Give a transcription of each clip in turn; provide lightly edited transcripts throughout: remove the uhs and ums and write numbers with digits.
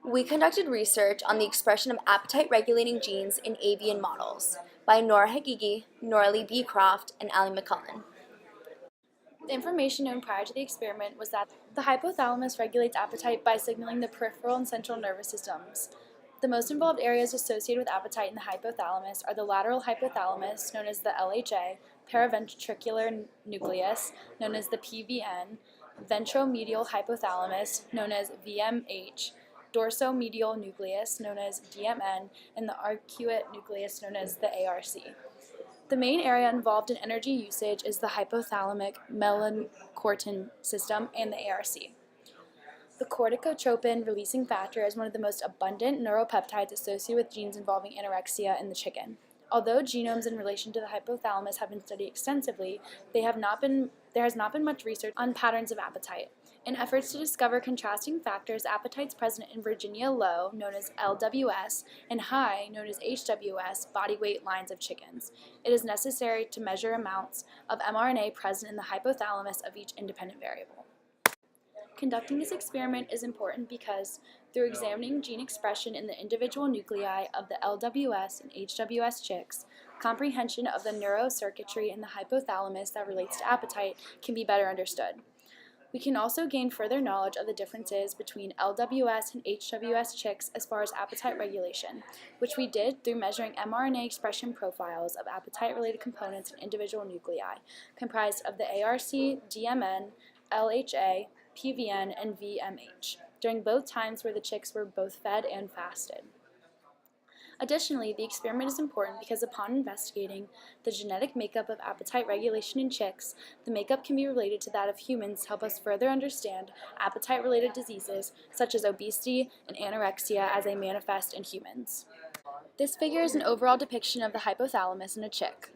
We conducted research on the expression of appetite-regulating genes in avian models by Nora Hagigi, Norley B. Croft, and Ali McCullen. The information known prior to the experiment was that the hypothalamus regulates appetite by signaling the peripheral and central nervous systems. The most involved areas associated with appetite in the hypothalamus are the lateral hypothalamus, known as the LHA, paraventricular nucleus, known as the PVN, ventromedial hypothalamus, known as VMH, dorsomedial nucleus, known as DMN, and the arcuate nucleus, known as the ARC. The main area involved in energy usage is the hypothalamic melanocortin system and the ARC. The corticotropin releasing factor is one of the most abundant neuropeptides associated with genes involving anorexia in the chicken. Although genomes in relation to the hypothalamus have been studied extensively, there has not been much research on patterns of appetite. In efforts to discover contrasting factors, appetites present in Virginia low, known as LWS, and high, known as HWS, body weight lines of chickens, it is necessary to measure amounts of mRNA present in the hypothalamus of each independent variable. Conducting this experiment is important because, through examining gene expression in the individual nuclei of the LWS and HWS chicks, comprehension of the neurocircuitry in the hypothalamus that relates to appetite can be better understood. We can also gain further knowledge of the differences between LWS and HWS chicks as far as appetite regulation, which we did through measuring mRNA expression profiles of appetite-related components in individual nuclei, comprised of the ARC, DMN, LHA, PVN, and VMH, during both times where the chicks were both fed and fasted. Additionally, the experiment is important because upon investigating the genetic makeup of appetite regulation in chicks, the makeup can be related to that of humans to help us further understand appetite-related diseases such as obesity and anorexia as they manifest in humans. This figure is an overall depiction of the hypothalamus in a chick.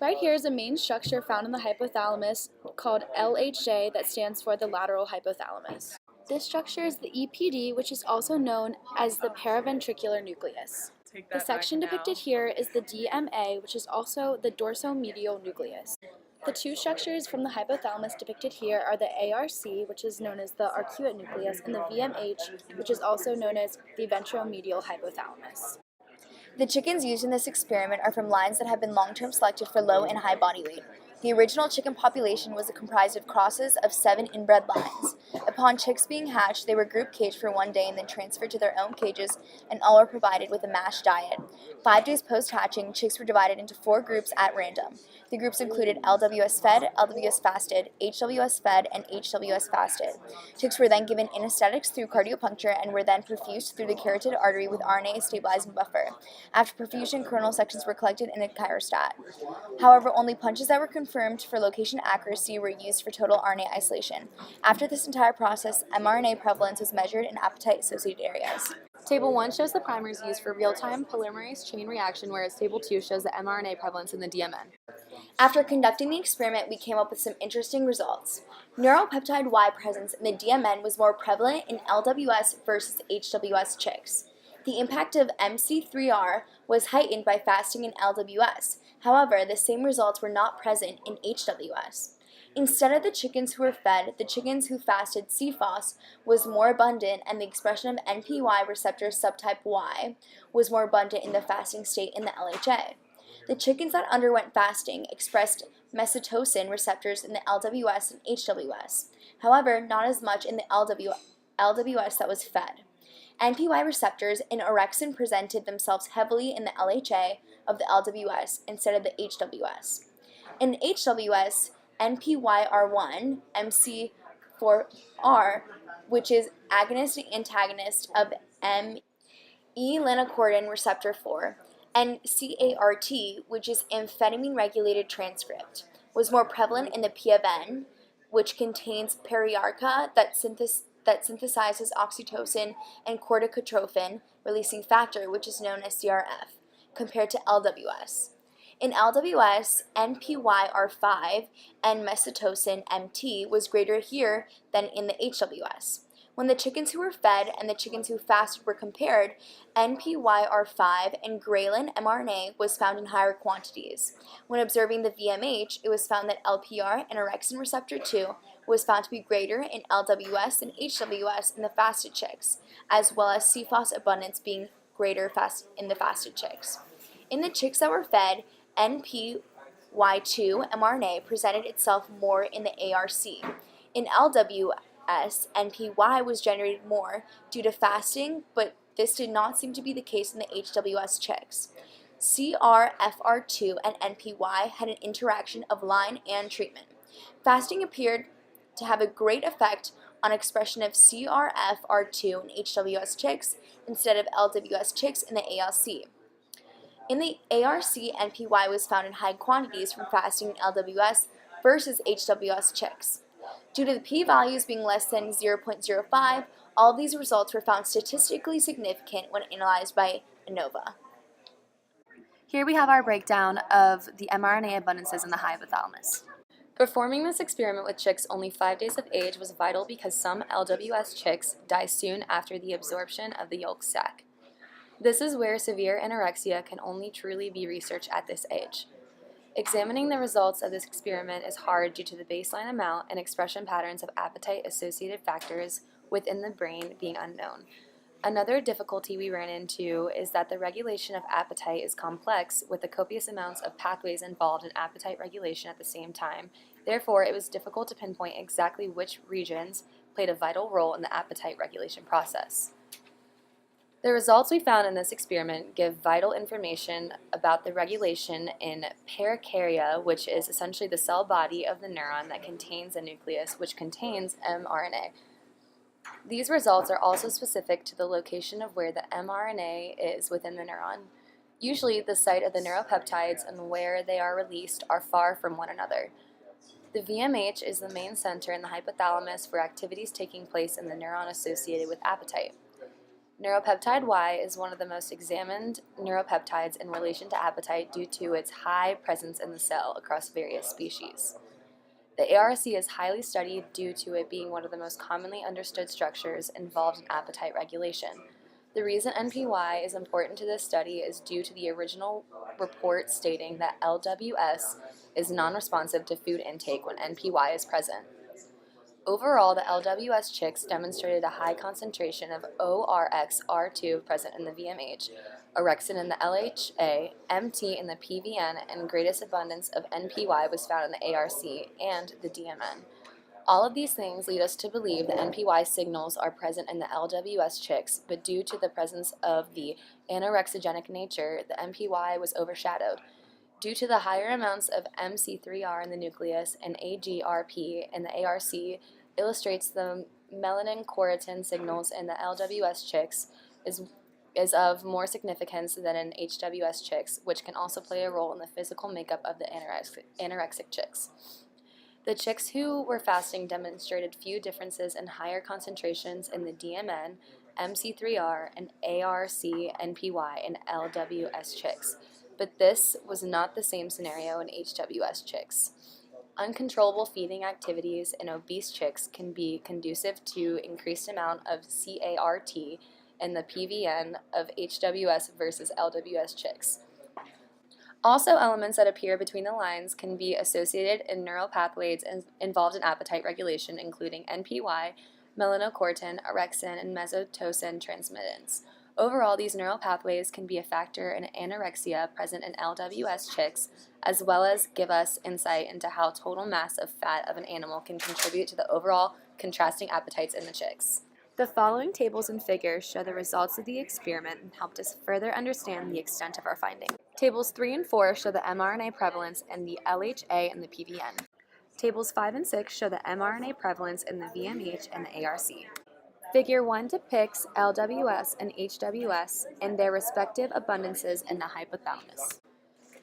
Right here is a main structure found in the hypothalamus called LHA that stands for the lateral hypothalamus. This structure is the EPD, which is also known as the paraventricular nucleus. The section depicted here is the DMA, which is also the dorsomedial nucleus. The two structures from the hypothalamus depicted here are the ARC, which is known as the arcuate nucleus, and the VMH, which is also known as the ventromedial hypothalamus. The chickens used in this experiment are from lines that have been long-term selected for low and high body weight. The original chicken population was comprised of crosses of 7 inbred lines. Upon chicks being hatched, they were group caged for 1 day and then transferred to their own cages, and all were provided with a MASH diet. 5 days post-hatching, chicks were divided into 4 groups at random. The groups included LWS fed, LWS fasted, HWS fed, and HWS fasted. Chicks were then given anesthetics through cardiopuncture and were then perfused through the carotid artery with RNA stabilizing buffer. After perfusion, coronal sections were collected in a chirostat. However, only punches that were confirmed for location accuracy were used for total RNA isolation. After this entire process, mRNA prevalence was measured in appetite-associated areas. Table 1 shows the primers used for real-time polymerase chain reaction, whereas Table 2 shows the mRNA prevalence in the DMN. After conducting the experiment, we came up with some interesting results. Neuropeptide Y presence in the DMN was more prevalent in LWS versus HWS chicks. The impact of MC3R was heightened by fasting in LWS. However, the same results were not present in HWS. Instead of the chickens who were fed, the chickens who fasted CFOS was more abundant, and the expression of NPY receptor subtype Y was more abundant in the fasting state in the LHA. The chickens that underwent fasting expressed mesotocin receptors in the LWS and HWS. However, not as much in the LWS that was fed. NPY receptors in orexin presented themselves heavily in the LHA of the LWS instead of the HWS. In HWS, NPYR1, MC4R, which is agonist and antagonist of melanocortin receptor 4, and CART, which is amphetamine-regulated transcript, was more prevalent in the PFN, which contains periarcha that synthesizes oxytocin and corticotropin releasing factor, which is known as CRF, compared to LWS. In LWS, NPYR5 and mesotocin MT was greater here than in the HWS. When the chickens who were fed and the chickens who fasted were compared, NPYR5 and ghrelin mRNA was found in higher quantities. When observing the VMH, it was found that LPR and orexin receptor 2 was found to be greater in LWS and HWS in the fasted chicks, as well as CFOS abundance being greater in the fasted chicks. In the chicks that were fed, NPY2 mRNA presented itself more in the ARC. In LWS, NPY was generated more due to fasting, but this did not seem to be the case in the HWS chicks. CRFR2 and NPY had an interaction of line and treatment. Fasting appeared to have a great effect on expression of CRFR2 in HWS chicks instead of LWS chicks in the ALC. In the ARC, NPY was found in high quantities from fasting in LWS versus HWS chicks. Due to the p-values being less than 0.05, all of these results were found statistically significant when analyzed by ANOVA. Here we have our breakdown of the mRNA abundances in the hypothalamus. Performing this experiment with chicks only 5 days of age was vital because some LWS chicks die soon after the absorption of the yolk sac. This is where severe anorexia can only truly be researched at this age. Examining the results of this experiment is hard due to the baseline amount and expression patterns of appetite-associated factors within the brain being unknown. Another difficulty we ran into is that the regulation of appetite is complex with the copious amounts of pathways involved in appetite regulation at the same time. Therefore, it was difficult to pinpoint exactly which regions played a vital role in the appetite regulation process. The results we found in this experiment give vital information about the regulation in perikarya, which is essentially the cell body of the neuron that contains a nucleus, which contains mRNA. These results are also specific to the location of where the mRNA is within the neuron. Usually, the site of the neuropeptides and where they are released are far from one another. The VMH is the main center in the hypothalamus for activities taking place in the neuron associated with appetite. Neuropeptide Y is one of the most examined neuropeptides in relation to appetite due to its high presence in the cell across various species. The ARC is highly studied due to it being one of the most commonly understood structures involved in appetite regulation. The reason NPY is important to this study is due to the original report stating that LWS is non-responsive to food intake when NPY is present. Overall, the LWS chicks demonstrated a high concentration of ORXR2 present in the VMH, orexin in the LHA, MT in the PVN, and greatest abundance of NPY was found in the ARC and the DMN. All of these things lead us to believe the NPY signals are present in the LWS chicks, but due to the presence of the anorexigenic nature, the NPY was overshadowed. Due to the higher amounts of MC3R in the nucleus and AGRP in the ARC, illustrates the melanocortin signals in the LWS chicks is of more significance than in HWS chicks, which can also play a role in the physical makeup of the anorexic chicks. The chicks who were fasting demonstrated few differences in higher concentrations in the DMN, MC3R, and ARC NPY in LWS chicks, but this was not the same scenario in HWS chicks. Uncontrollable feeding activities in obese chicks can be conducive to increased amount of CART in the PVN of HWS versus LWS chicks. Also, elements that appear between the lines can be associated in neural pathways involved in appetite regulation, including NPY, melanocortin, orexin, and mesotocin transmittance. Overall, these neural pathways can be a factor in anorexia present in LWS chicks, as well as give us insight into how total mass of fat of an animal can contribute to the overall contrasting appetites in the chicks. The following tables and figures show the results of the experiment and helped us further understand the extent of our finding. Tables 3 and 4 show the mRNA prevalence in the LHA and the PVN. Tables 5 and 6 show the mRNA prevalence in the VMH and the ARC. Figure 1 depicts LWS and HWS and their respective abundances in the hypothalamus.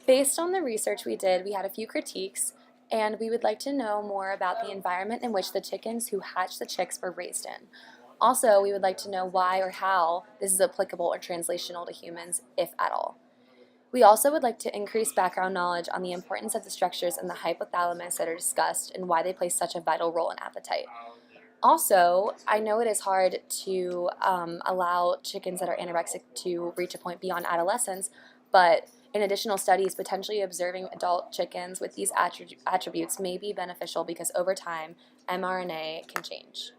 Based on the research we did, we had a few critiques, and we would like to know more about the environment in which the chickens who hatched the chicks were raised in. Also, we would like to know why or how this is applicable or translational to humans, if at all. We also would like to increase background knowledge on the importance of the structures in the hypothalamus that are discussed and why they play such a vital role in appetite. Also, I know it is hard to allow chickens that are anorexic to reach a point beyond adolescence, but in additional studies, potentially observing adult chickens with these attributes may be beneficial because over time, mRNA can change.